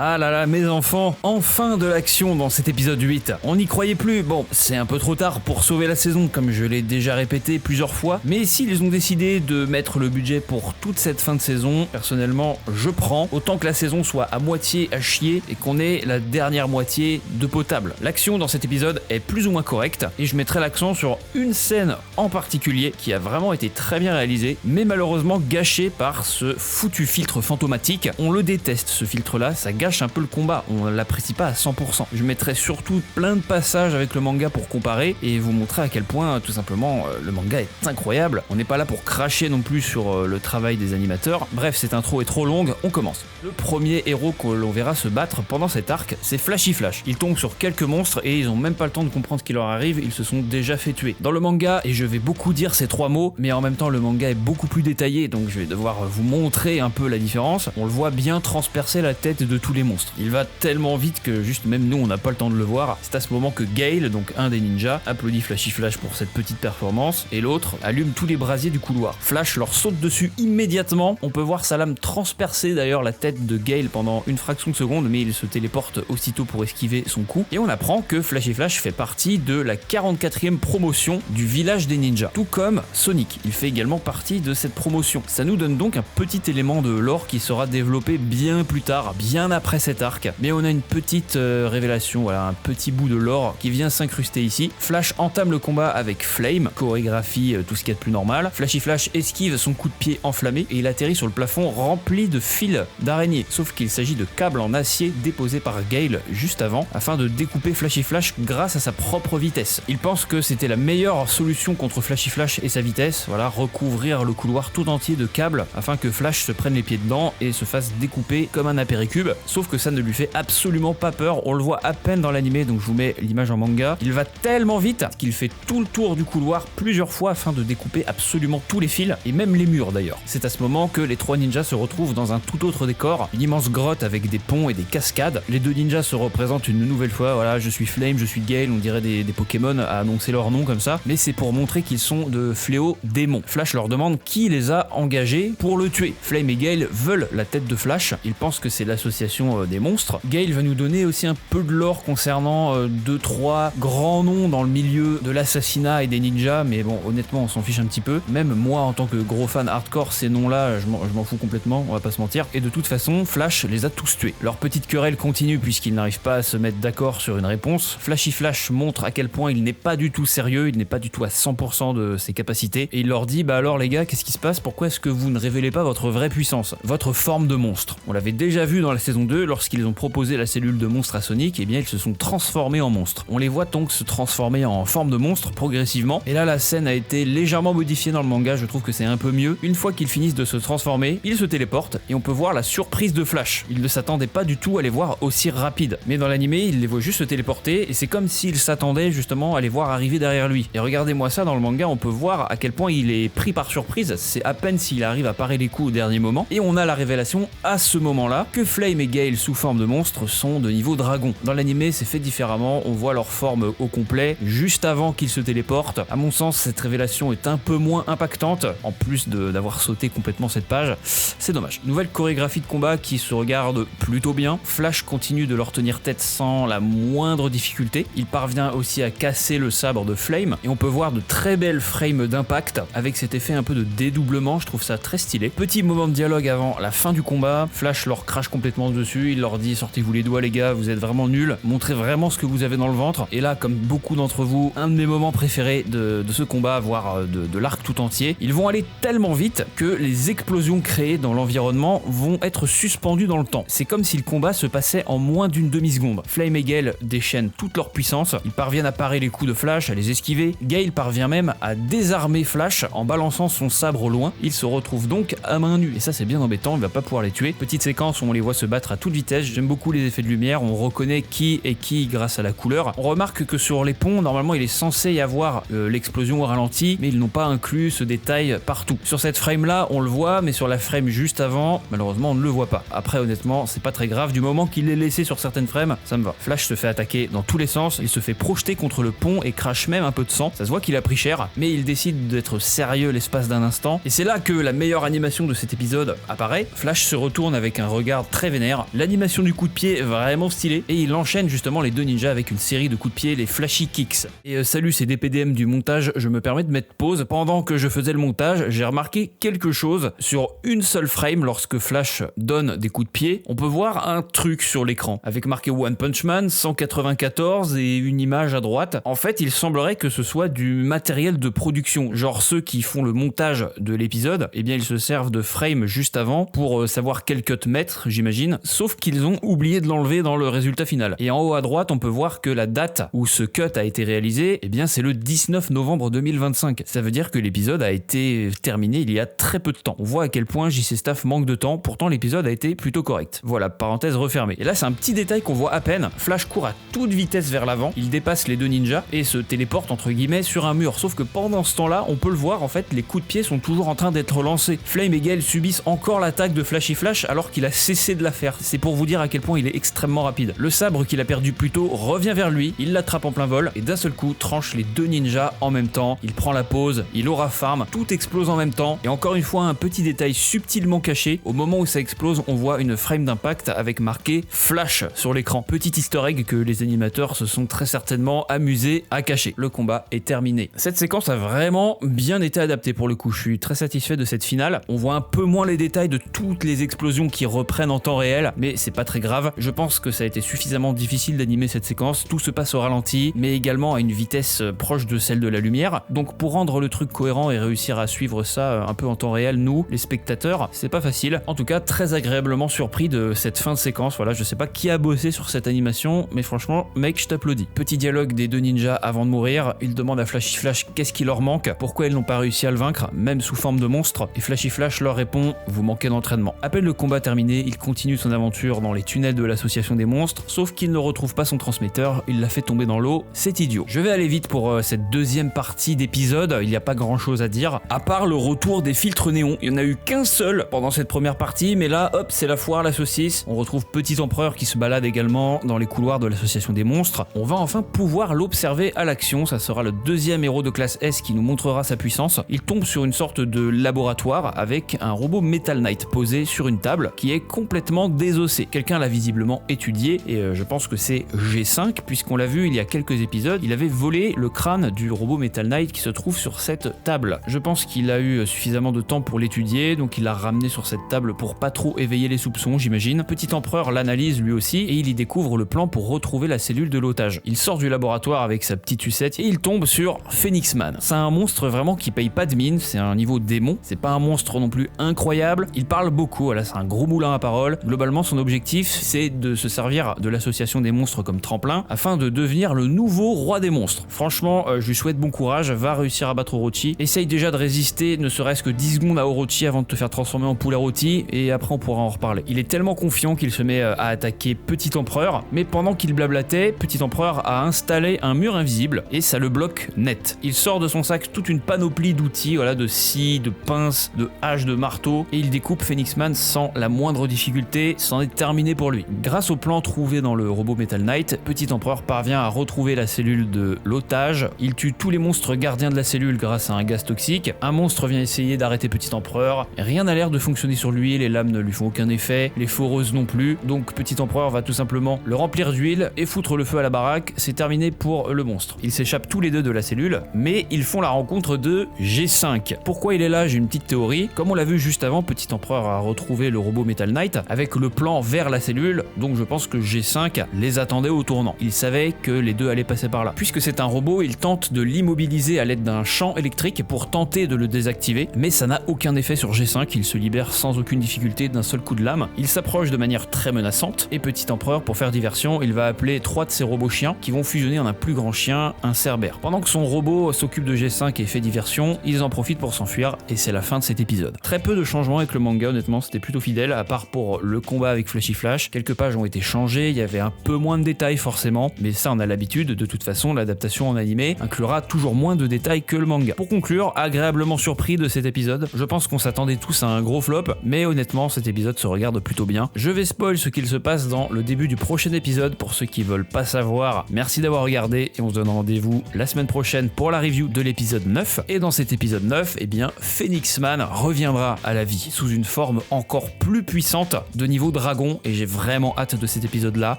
Ah là là, mes enfants, enfin de l'action dans cet épisode 8. On n'y croyait plus, bon, c'est un peu trop tard pour sauver la saison, comme je l'ai déjà répété plusieurs fois, mais s'ils ont décidé de mettre le budget pour toute cette fin de saison, personnellement, je prends, autant que la saison soit à moitié à chier et qu'on ait la dernière moitié de potable. L'action dans cet épisode est plus ou moins correcte, et je mettrai l'accent sur une scène en particulier qui a vraiment été très bien réalisée, mais malheureusement gâchée par ce foutu filtre fantomatique. On le déteste, ce filtre-là, ça gâche un peu le combat, on l'apprécie pas à 100%. Je mettrai surtout plein de passages avec le manga pour comparer et vous montrer à quel point, tout simplement, le manga est incroyable. On n'est pas là pour cracher non plus sur le travail des animateurs. Bref, cette intro est trop longue, on commence. Le premier héros que l'on verra se battre pendant cet arc, c'est Flashy Flash. Il tombe sur quelques monstres et ils ont même pas le temps de comprendre ce qui leur arrive, ils se sont déjà fait tuer. Dans le manga, et je vais beaucoup dire ces trois mots, mais en même temps le manga est beaucoup plus détaillé, donc je vais devoir vous montrer un peu la différence. On le voit bien transpercer la tête de tous les monstres. Il va tellement vite que juste même nous on n'a pas le temps de le voir. C'est à ce moment que Gale, donc un des ninjas, applaudit Flashy Flash pour cette petite performance et l'autre allume tous les brasiers du couloir. Flash leur saute dessus immédiatement. On peut voir sa lame transpercer d'ailleurs la tête de Gale pendant une fraction de seconde, mais il se téléporte aussitôt pour esquiver son coup. Et on apprend que Flashy Flash fait partie de la 44e promotion du village des ninjas, tout comme Sonic. Il fait également partie de cette promotion. Ça nous donne donc un petit élément de lore qui sera développé bien plus tard, bien après cet arc. Mais on a une petite révélation, voilà, un petit bout de lore qui vient s'incruster ici. Flash entame le combat avec Flame, chorégraphie, tout ce qu'il y a de plus normal. Flashy Flash esquive son coup de pied enflammé et il atterrit sur le plafond rempli de fils d'araignée. Sauf qu'il s'agit de câbles en acier déposés par Gale juste avant, afin de découper Flashy Flash grâce à sa propre vitesse. Il pense que c'était la meilleure solution contre Flashy Flash et sa vitesse, voilà, recouvrir le couloir tout entier de câbles afin que Flash se prenne les pieds dedans et se fasse découper comme un apéricube. Sauf que ça ne lui fait absolument pas peur, on le voit à peine dans l'animé, donc je vous mets l'image en manga. Il va tellement vite qu'il fait tout le tour du couloir plusieurs fois afin de découper absolument tous les fils, et même les murs d'ailleurs. C'est à ce moment que les trois ninjas se retrouvent dans un tout autre décor, une immense grotte avec des ponts et des cascades. Les deux ninjas se représentent une nouvelle fois, voilà, je suis Flame, je suis Gale, on dirait des Pokémon à annoncer leur nom comme ça, mais c'est pour montrer qu'ils sont de fléaux démons. Flash leur demande qui les a engagés pour le tuer. Flame et Gale veulent la tête de Flash, ils pensent que c'est l'association des monstres. Gale va nous donner aussi un peu de lore concernant 2-3 grands noms dans le milieu de l'assassinat et des ninjas, mais bon, honnêtement on s'en fiche un petit peu. Même moi en tant que gros fan hardcore, ces noms-là, je m'en fous complètement, on va pas se mentir. Et de toute façon, Flash les a tous tués. Leur petite querelle continue puisqu'ils n'arrivent pas à se mettre d'accord sur une réponse. Flashy Flash montre à quel point il n'est pas du tout sérieux, il n'est pas du tout à 100% de ses capacités, et il leur dit, bah alors les gars, qu'est-ce qui se passe? Pourquoi est-ce que vous ne révélez pas votre vraie puissance, votre forme de monstre? On l'avait déjà vu dans la saison 2, lorsqu'ils ont proposé la cellule de monstre à Sonic, et bien ils se sont transformés en monstres. On les voit donc se transformer en forme de monstre progressivement, et là la scène a été légèrement modifiée dans le manga, je trouve que c'est un peu mieux. Une fois qu'ils finissent de se transformer, ils se téléportent, et on peut voir la surprise de Flash. Il ne s'attendait pas du tout à les voir aussi rapides, mais dans l'animé, il les voit juste se téléporter, et c'est comme s'il s'attendait justement à les voir arriver derrière lui. Et regardez-moi ça, dans le manga, on peut voir à quel point il est pris par surprise, c'est à peine s'il arrive à parer les coups au dernier moment, et on a la révélation à ce moment-là que Flame et Gale sous forme de monstres sont de niveau dragon. Dans l'animé, c'est fait différemment, on voit leur forme au complet juste avant qu'ils se téléportent. À mon sens, cette révélation est un peu moins impactante, en plus d'avoir sauté complètement cette page, c'est dommage. Nouvelle chorégraphie de combat qui se regarde plutôt bien. Flash continue de leur tenir tête sans la moindre difficulté. Il parvient aussi à casser le sabre de Flame, et on peut voir de très belles frames d'impact avec cet effet un peu de dédoublement, je trouve ça très stylé. Petit moment de dialogue avant la fin du combat, Flash leur crache complètement dessus, il leur dit sortez-vous les doigts les gars, vous êtes vraiment nuls, montrez vraiment ce que vous avez dans le ventre. Et là, comme beaucoup d'entre vous, un de mes moments préférés de ce combat, voire de l'arc tout entier, ils vont aller tellement vite que les explosions créées dans l'environnement vont être suspendues dans le temps. C'est comme si le combat se passait en moins d'une demi-seconde. Flame et Gale déchaînent toute leur puissance, ils parviennent à parer les coups de Flash, à les esquiver. Gale parvient même à désarmer Flash en balançant son sabre au loin. Il se retrouve donc à main nue, et ça c'est bien embêtant, il va pas pouvoir les tuer. Petite séquence où on les voit se battre à toute vitesse, j'aime beaucoup les effets de lumière, on reconnaît qui est qui grâce à la couleur. On remarque que sur les ponts, normalement il est censé y avoir l'explosion au ralenti, mais ils n'ont pas inclus ce détail partout. Sur cette frame là, on le voit, mais sur la frame juste avant, malheureusement on ne le voit pas. Après honnêtement, c'est pas très grave, du moment qu'il est laissé sur certaines frames, ça me va. Flash se fait attaquer dans tous les sens, il se fait projeter contre le pont et crache même un peu de sang. Ça se voit qu'il a pris cher, mais il décide d'être sérieux l'espace d'un instant, et c'est là que la meilleure animation de cet épisode apparaît. Flash se retourne avec un regard très vénère, L'animation du coup de pied vraiment stylée et il enchaîne justement les deux ninjas avec une série de coups de pied, les flashy kicks. Et salut, c'est DPDM du montage, je me permets de mettre pause. Pendant que je faisais le montage, j'ai remarqué quelque chose sur une seule frame lorsque Flash donne des coups de pied. On peut voir un truc sur l'écran avec marqué One Punch Man 194 et une image à droite. En fait, il semblerait que ce soit du matériel de production, genre ceux qui font le montage de l'épisode, eh bien ils se servent de frame juste avant pour savoir quel cut mettre, j'imagine, sauf qu'ils ont oublié de l'enlever dans le résultat final. Et en haut à droite, on peut voir que la date où ce cut a été réalisé, eh bien c'est le 19 novembre 2025. Ça veut dire que l'épisode a été terminé il y a très peu de temps. On voit à quel point JC Staff manque de temps, pourtant l'épisode a été plutôt correct. Voilà, parenthèse refermée. Et là c'est un petit détail qu'on voit à peine. Flash court à toute vitesse vers l'avant, il dépasse les deux ninjas et se téléporte entre guillemets sur un mur. Sauf que pendant ce temps-là, on peut le voir, en fait, les coups de pied sont toujours en train d'être lancés. Flame et Gale subissent encore l'attaque de Flashy Flash alors qu'il a cessé de la faire. C'est pour vous dire à quel point il est extrêmement rapide. Le sabre qu'il a perdu plus tôt revient vers lui, il l'attrape en plein vol et d'un seul coup tranche les deux ninjas en même temps. Il prend la pause, il aura farm, tout explose en même temps. Et encore une fois, un petit détail subtilement caché, au moment où ça explose, on voit une frame d'impact avec marqué Flash sur l'écran. Petit easter egg que les animateurs se sont très certainement amusés à cacher. Le combat est terminé. Cette séquence a vraiment bien été adaptée pour le coup. Je suis très satisfait de cette finale. On voit un peu moins les détails de toutes les explosions qui reprennent en temps réel, mais c'est pas très grave. Je pense que ça a été suffisamment difficile d'animer cette séquence. Tout se passe au ralenti, mais également à une vitesse proche de celle de la lumière. Donc pour rendre le truc cohérent et réussir à suivre ça un peu en temps réel, nous, les spectateurs, c'est pas facile. En tout cas, très agréablement surpris de cette fin de séquence. Voilà, je sais pas qui a bossé sur cette animation, mais franchement, mec, je t'applaudis. Petit dialogue des deux ninjas avant de mourir. Ils demandent à Flashy Flash qu'est-ce qui leur manque, pourquoi ils n'ont pas réussi à le vaincre, même sous forme de monstre, et Flashy Flash leur répond « Vous manquez d'entraînement ». À peine le combat terminé, il continue son aventure dans les tunnels de l'association des monstres, sauf qu'il ne retrouve pas son transmetteur, il l'a fait tomber dans l'eau, c'est idiot. Je vais aller vite pour cette deuxième partie d'épisode, il n'y a pas grand chose à dire, à part le retour des filtres néons. Il n'y en a eu qu'un seul pendant cette première partie, mais là, hop, c'est la foire, la saucisse. On retrouve Petit Empereur qui se balade également dans les couloirs de l'association des monstres. On va enfin pouvoir l'observer à l'action, ça sera le deuxième héros de classe S qui nous montrera sa puissance. Il tombe sur une sorte de laboratoire avec un robot Metal Knight posé sur une table qui est complètement désossé. Quelqu'un l'a visiblement étudié et je pense que c'est G5 puisqu'on l'a vu il y a quelques épisodes, il avait volé le crâne du robot Metal Knight qui se trouve sur cette table. Je pense qu'il a eu suffisamment de temps pour l'étudier, donc il l'a ramené sur cette table pour pas trop éveiller les soupçons, j'imagine. Petit Empereur l'analyse lui aussi et il y découvre le plan pour retrouver la cellule de l'otage. Il sort du laboratoire avec sa petite sucette et il tombe sur Phoenix Man. C'est un monstre vraiment qui paye pas de mine, c'est un niveau démon, c'est pas un monstre non plus incroyable, il parle beaucoup, voilà, c'est un gros moulin à parole. Globalement, son objectif, c'est de se servir de l'association des monstres comme tremplin afin de devenir le nouveau roi des monstres. Franchement, je lui souhaite bon courage, va réussir à battre Orochi. Essaye déjà de résister ne serait-ce que 10 secondes à Orochi avant de te faire transformer en poulet rôti et après on pourra en reparler. Il est tellement confiant qu'il se met à attaquer Petit Empereur, mais pendant qu'il blablatait, Petit Empereur a installé un mur invisible et ça le bloque net. Il sort de son sac toute une panoplie d'outils, voilà, de scies, de pinces, de haches, de marteaux et il découpe Phoenix Man sans la moindre difficulté, c'en est terminé pour lui. Grâce au plan trouvé dans le robot Metal Knight, Petit Empereur parvient à retrouver la cellule de l'otage, il tue tous les monstres gardiens de la cellule grâce à un gaz toxique, un monstre vient essayer d'arrêter Petit Empereur, rien n'a l'air de fonctionner sur lui, les lames ne lui font aucun effet, les foreuses non plus, donc Petit Empereur va tout simplement le remplir d'huile et foutre le feu à la baraque, c'est terminé pour le monstre. Ils s'échappent tous les deux de la cellule, mais ils font la rencontre de G5. Pourquoi il est là, j'ai une petite théorie. Comme on l'a vu juste avant, Petit Empereur a retrouvé le robot Metal Knight avec le plan vers la cellule, donc je pense que G5 les attendait au tournant. Il savait que les deux allaient passer par là. Puisque c'est un robot, il tente de l'immobiliser à l'aide d'un champ électrique pour tenter de le désactiver, mais ça n'a aucun effet sur G5, il se libère sans aucune difficulté d'un seul coup de lame. Il s'approche de manière très menaçante, et Petit Empereur, pour faire diversion, il va appeler 3 de ses robots chiens qui vont fusionner en un plus grand chien, un Cerbère. Pendant que son robot s'occupe de G5 et fait diversion, ils en profitent pour s'enfuir, et c'est la fin de cet épisode. Très peu de changements avec le manga, honnêtement, c'était plutôt fidèle, à part pour le combat avec Flashy Flash. Quelques pages ont été changées, il y avait un peu moins de détails forcément, mais ça on a l'habitude, de toute façon l'adaptation en animé inclura toujours moins de détails que le manga. Pour conclure, agréablement surpris de cet épisode, je pense qu'on s'attendait tous à un gros flop, mais honnêtement cet épisode se regarde plutôt bien. Je vais spoil ce qu'il se passe dans le début du prochain épisode pour ceux qui veulent pas savoir. Merci d'avoir regardé et on se donne rendez-vous la semaine prochaine pour la review de l'épisode 9. Et dans cet épisode 9, eh bien Phoenix Man reviendra à la vie sous une forme encore plus puissante de niveau beau dragon et j'ai vraiment hâte de cet épisode-là.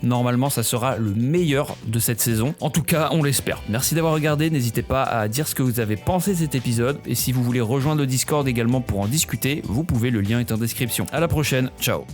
Normalement, ça sera le meilleur de cette saison. En tout cas, on l'espère. Merci d'avoir regardé. N'hésitez pas à dire ce que vous avez pensé de cet épisode. Et si vous voulez rejoindre le Discord également pour en discuter, vous pouvez, le lien est en description. À la prochaine, ciao.